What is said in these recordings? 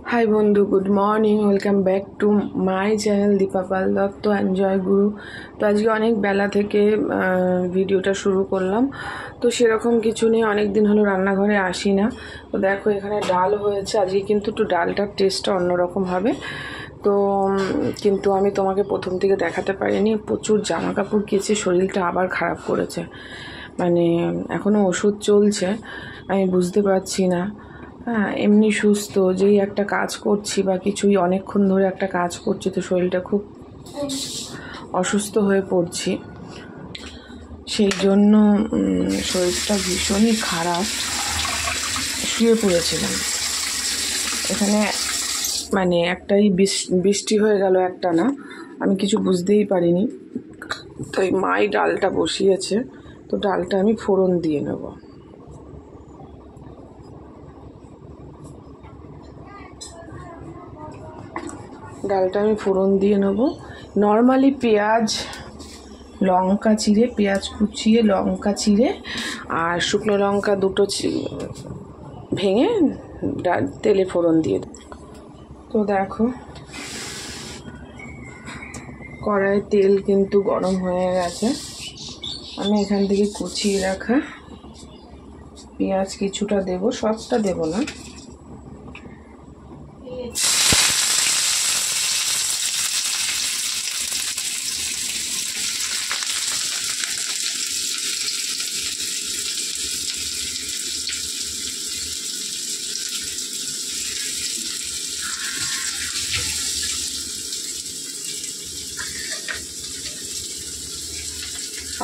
High বন্ধু, good morning, welcome back to my channel Dipa Pal Dutta and Joy Guru. তো আজকে অনেক বেলা থেকে ভিডিওটা শুরু করলাম। তো সেরকম কিছু নেই, অনেক দিন হলো রান্নাঘরে আসি না। তো দেখো এখানে ডাল হয়েছে, আজকে কিন্তু একটু ডালটার টেস্টটা অন্যরকম হবে। তো কিন্তু আমি তোমাকে প্রথম থেকে দেখাতে পারিনি, প্রচুর জামা কাপড় কেচে শরীরটা আবার খারাপ করেছে। মানে এখনও ওষুধ চলছে, আমি বুঝতে পারছি না। হ্যাঁ, এমনি সুস্থ, যেই একটা কাজ করছি বা কিছুই অনেকক্ষণ ধরে একটা কাজ করছি, তো শরীরটা খুব অসুস্থ হয়ে পড়ছি। সেই জন্য শরীরটা ভীষণই খারাপ, শুয়ে পড়েছিলাম এখানে। মানে একটাই বৃষ্টি হয়ে গেল, একটা না, আমি কিছু বুঝতেই পারিনি। তো এই মাই ডালটা বসিয়েছে, তো ডালটা আমি ফোড়ন দিয়ে নেব। ডালটা আমি ফোড়ন দিয়ে নেব। নর্মালি পেঁয়াজ লঙ্কা চিড়ে, পেঁয়াজ কুচিয়ে লঙ্কা চিড়ে আর শুকনো লঙ্কা দুটো ভেঙে তেলে ফোড়ন দিয়ে দেব। তো দেখো কড়াইয়ে তেল কিন্তু গরম হয়ে গেছে। আমি এখান থেকে কুচিয়ে রাখা পেঁয়াজ কিছুটা দেব, সবটা দেব না।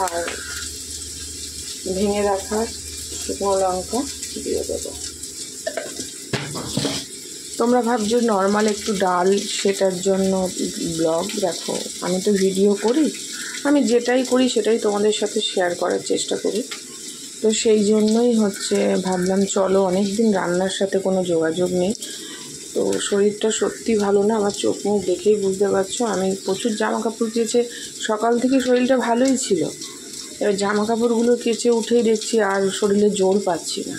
আর ভেঙে রাখা শুকনো লঙ্কা দিয়ে দেবো। তোমরা ভাবছো নর্মাল একটু ডাল, সেটার জন্য ব্লগ দেখো, আমি তো ভিডিও করি, আমি যেটাই করি সেটাই তোমাদের সাথে শেয়ার করার চেষ্টা করি। তো সেই জন্যই ভাবলাম চলো, অনেক দিন রান্নার সাথে কোনো যোগাযোগ নেই। তো শরীরটা সত্যি ভালো না, আমার চোখ মুখ দেখেই বুঝতে পারছো। আমি প্রচুর জামা কাপড় কেচে, সকাল থেকে শরীরটা ভালোই ছিল, এবার জামা কাপড়গুলো কেচে উঠেই দেখছি আর শরীরে জোর পাচ্ছি না,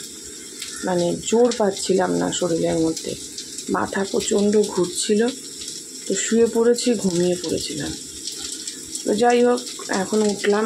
মানে জোর পাচ্ছিলাম না শরীরের মধ্যে। মাথা প্রচণ্ড ঘুরছিল, তো শুয়ে পড়েছি, ঘুমিয়ে পড়েছিলাম। তো যাই হোক, এখন উঠলাম।